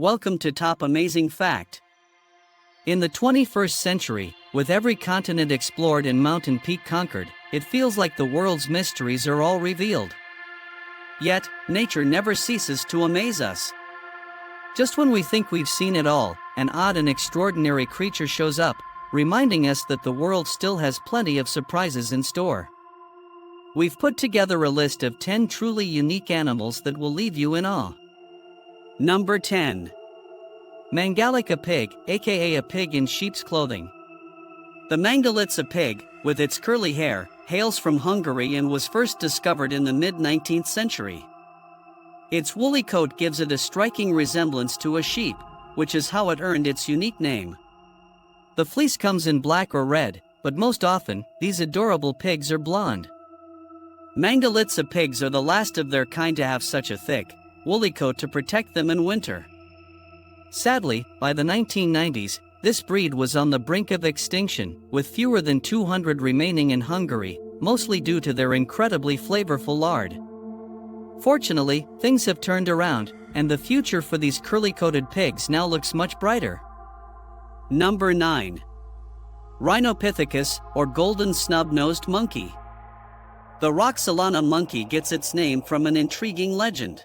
Welcome to Top Amazing Fact. In the 21st century, with every continent explored and mountain peak conquered, it feels like the world's mysteries are all revealed. Yet, nature never ceases to amaze us. Just when we think we've seen it all, an odd and extraordinary creature shows up, reminding us that the world still has plenty of surprises in store. We've put together a list of 10 truly unique animals that will leave you in awe. Number 10. Mangalica pig, aka a pig in sheep's clothing. The mangalica pig, with its curly hair, hails from Hungary and was first discovered in the mid-19th century. Its woolly coat gives it a striking resemblance to a sheep, which is how it earned its unique name. The fleece comes in black or red, but most often, these adorable pigs are blonde. Mangalica pigs are the last of their kind to have such a thick, woolly coat to protect them in winter. Sadly, by the 1990s, this breed was on the brink of extinction, with fewer than 200 remaining in Hungary, mostly due to their incredibly flavorful lard. Fortunately, things have turned around, and the future for these curly-coated pigs now looks much brighter. Number 9. Rhinopithecus, or golden snub-nosed monkey. The Roxolana monkey gets its name from an intriguing legend.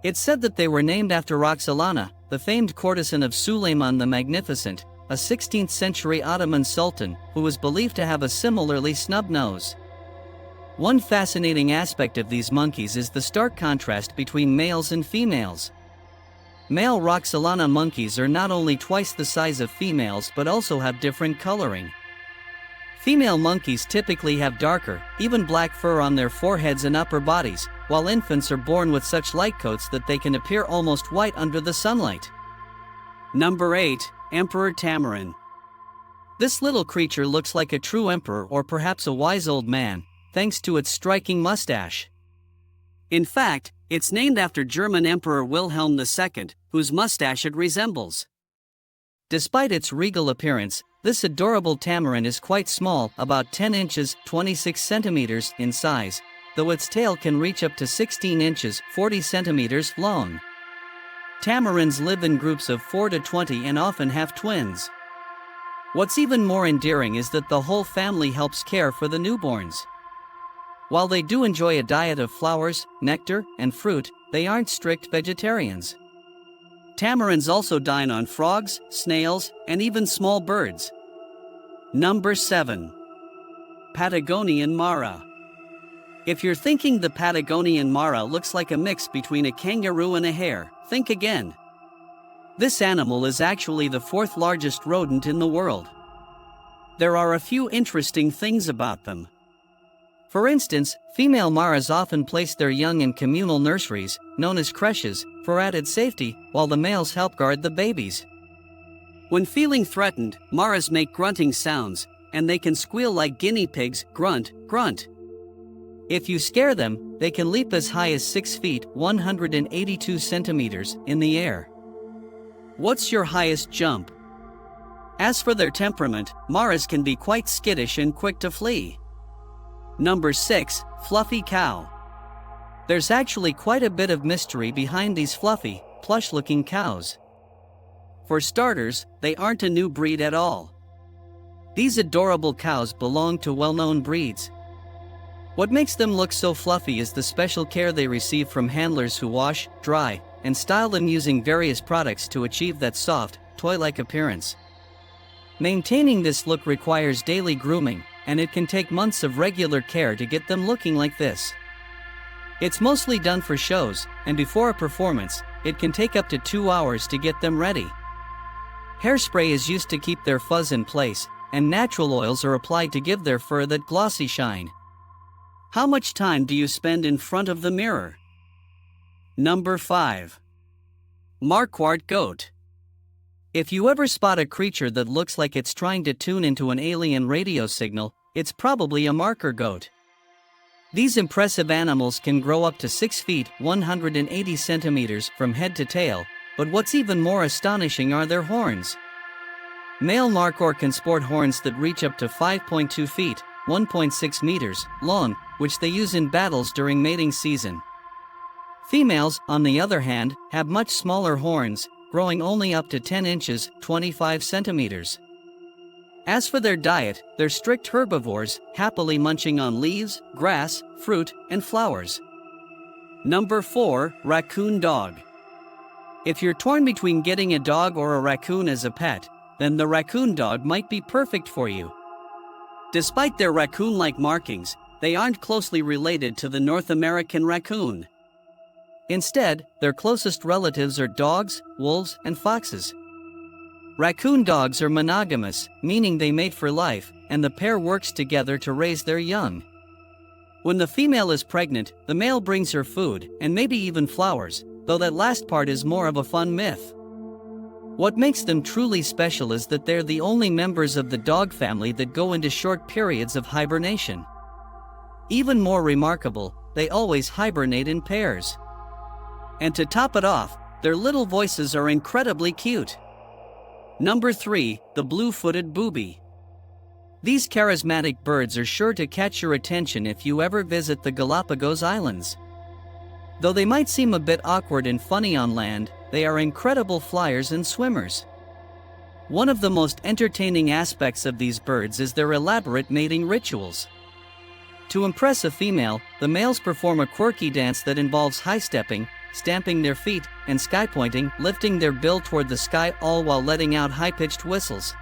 It's said that they were named after Roxolana, the famed courtesan of Suleiman the Magnificent, a 16th-century Ottoman sultan who was believed to have a similarly snub nose. One fascinating aspect of these monkeys is the stark contrast between males and females. Male Roxolana monkeys are not only twice the size of females but also have different coloring. Female monkeys typically have darker, even black fur on their foreheads and upper bodies, while infants are born with such light coats that they can appear almost white under the sunlight. Number 8. Emperor tamarin. This little creature looks like a true emperor or perhaps a wise old man, thanks to its striking mustache. In fact, it's named after German Emperor Wilhelm II, whose mustache it resembles. Despite its regal appearance, this adorable tamarin is quite small, about 10 inches (26 centimeters) in size, though its tail can reach up to 16 inches (40 centimeters) long. Tamarins live in groups of 4 to 20 and often have twins. What's even more endearing is that the whole family helps care for the newborns. While they do enjoy a diet of flowers, nectar, and fruit, they aren't strict vegetarians. Tamarins also dine on frogs, snails, and even small birds. Number 7. Patagonian mara. If you're thinking the Patagonian mara looks like a mix between a kangaroo and a hare, think again. This animal is actually the 4th largest rodent in the world. There are a few interesting things about them. For instance, female maras often place their young in communal nurseries, known as creches, for added safety, while the males help guard the babies. When feeling threatened, maras make grunting sounds, and they can squeal like guinea pigs, grunt, grunt. If you scare them, they can leap as high as 6 feet (182 centimeters) in the air. What's your highest jump? As for their temperament, maras can be quite skittish and quick to flee. Number 6. Fluffy cow. There's actually quite a bit of mystery behind these fluffy, plush-looking cows. For starters, they aren't a new breed at all. These adorable cows belong to well-known breeds. What makes them look so fluffy is the special care they receive from handlers who wash, dry, and style them using various products to achieve that soft, toy-like appearance. Maintaining this look requires daily grooming, and it can take months of regular care to get them looking like this. It's mostly done for shows, and before a performance, it can take up to 2 hours to get them ready. Hairspray is used to keep their fuzz in place, and natural oils are applied to give their fur that glossy shine. How much time do you spend in front of the mirror? Number 5. Markhor goat. If you ever spot a creature that looks like it's trying to tune into an alien radio signal, it's probably a Markhor goat. These impressive animals can grow up to 6 feet (180 centimeters) from head to tail, but what's even more astonishing are their horns. Male Markhor can sport horns that reach up to 5.2 feet (1.6 meters) long, which they use in battles during mating season. Females, on the other hand, have much smaller horns, growing only up to 10 inches, 25 centimeters. As for their diet, they're strict herbivores, happily munching on leaves, grass, fruit, and flowers. Number 4, Raccoon Dog. If you're torn between getting a dog or a raccoon as a pet, then the raccoon dog might be perfect for you. Despite their raccoon-like markings, they aren't closely related to the North American raccoon. Instead, their closest relatives are dogs, wolves, and foxes. Raccoon dogs are monogamous, meaning they mate for life, and the pair works together to raise their young. When the female is pregnant, the male brings her food, and maybe even flowers, though that last part is more of a fun myth. What makes them truly special is that they're the only members of the dog family that go into short periods of hibernation. Even more remarkable, they always hibernate in pairs. And to top it off, their little voices are incredibly cute. Number 3, the blue-footed booby. These charismatic birds are sure to catch your attention if you ever visit the Galapagos Islands. Though they might seem a bit awkward and funny on land, they are incredible flyers and swimmers. One of the most entertaining aspects of these birds is their elaborate mating rituals. To impress a female, the males perform a quirky dance that involves high-stepping, stamping their feet, and sky-pointing, lifting their bill toward the sky, all while letting out high-pitched whistles.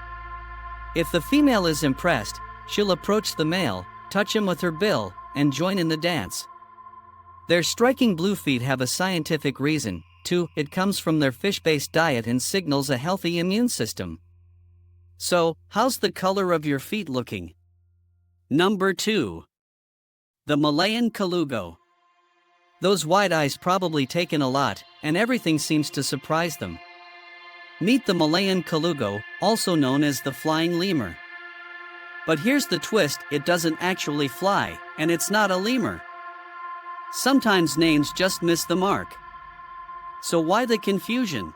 If the female is impressed, she'll approach the male, touch him with her bill, and join in the dance. Their striking blue feet have a scientific reason, too. It comes from their fish-based diet and signals a healthy immune system. So, how's the color of your feet looking? Number 2. The Malayan colugo. Those wide eyes probably take in a lot, and everything seems to surprise them. Meet the Malayan colugo, also known as the flying lemur. But here's the twist, it doesn't actually fly, and it's not a lemur. Sometimes names just miss the mark. So why the confusion?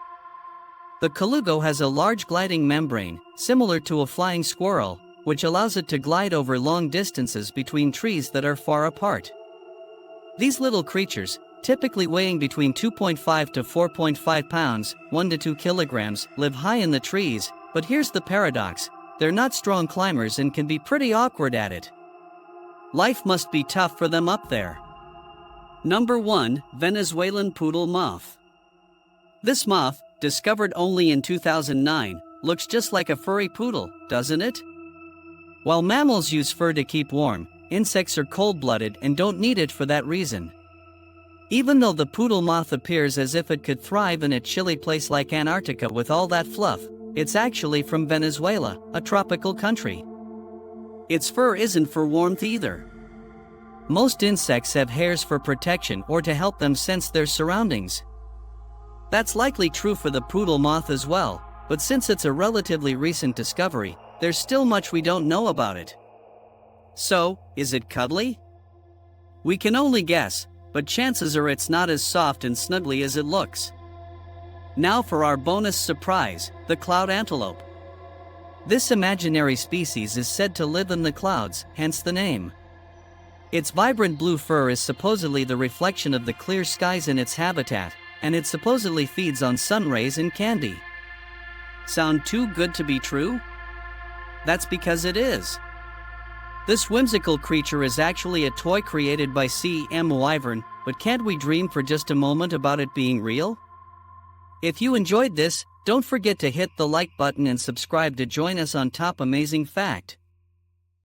The colugo has a large gliding membrane, similar to a flying squirrel, which allows it to glide over long distances between trees that are far apart. These little creatures, typically weighing between 2.5 to 4.5 pounds, 1 to 2 kilograms, live high in the trees, but here's the paradox, they're not strong climbers and can be pretty awkward at it. Life must be tough for them up there. Number 1, Venezuelan poodle moth. This moth, discovered only in 2009, looks just like a furry poodle, doesn't it? While mammals use fur to keep warm, insects are cold-blooded and don't need it for that reason. Even though the poodle moth appears as if it could thrive in a chilly place like Antarctica with all that fluff, it's actually from Venezuela, a tropical country. Its fur isn't for warmth either. Most insects have hairs for protection or to help them sense their surroundings. That's likely true for the poodle moth as well, but since it's a relatively recent discovery, there's still much we don't know about it. So, is it cuddly? We can only guess, but chances are it's not as soft and snuggly as it looks. Now for our bonus surprise, the cloud antelope. This imaginary species is said to live in the clouds, hence the name. Its vibrant blue fur is supposedly the reflection of the clear skies in its habitat, and it supposedly feeds on sun rays and candy. Sound too good to be true? That's because it is. This whimsical creature is actually a toy created by C.M. Wyvern, but can't we dream for just a moment about it being real? If you enjoyed this, don't forget to hit the like button and subscribe to join us on Top Amazing Fact.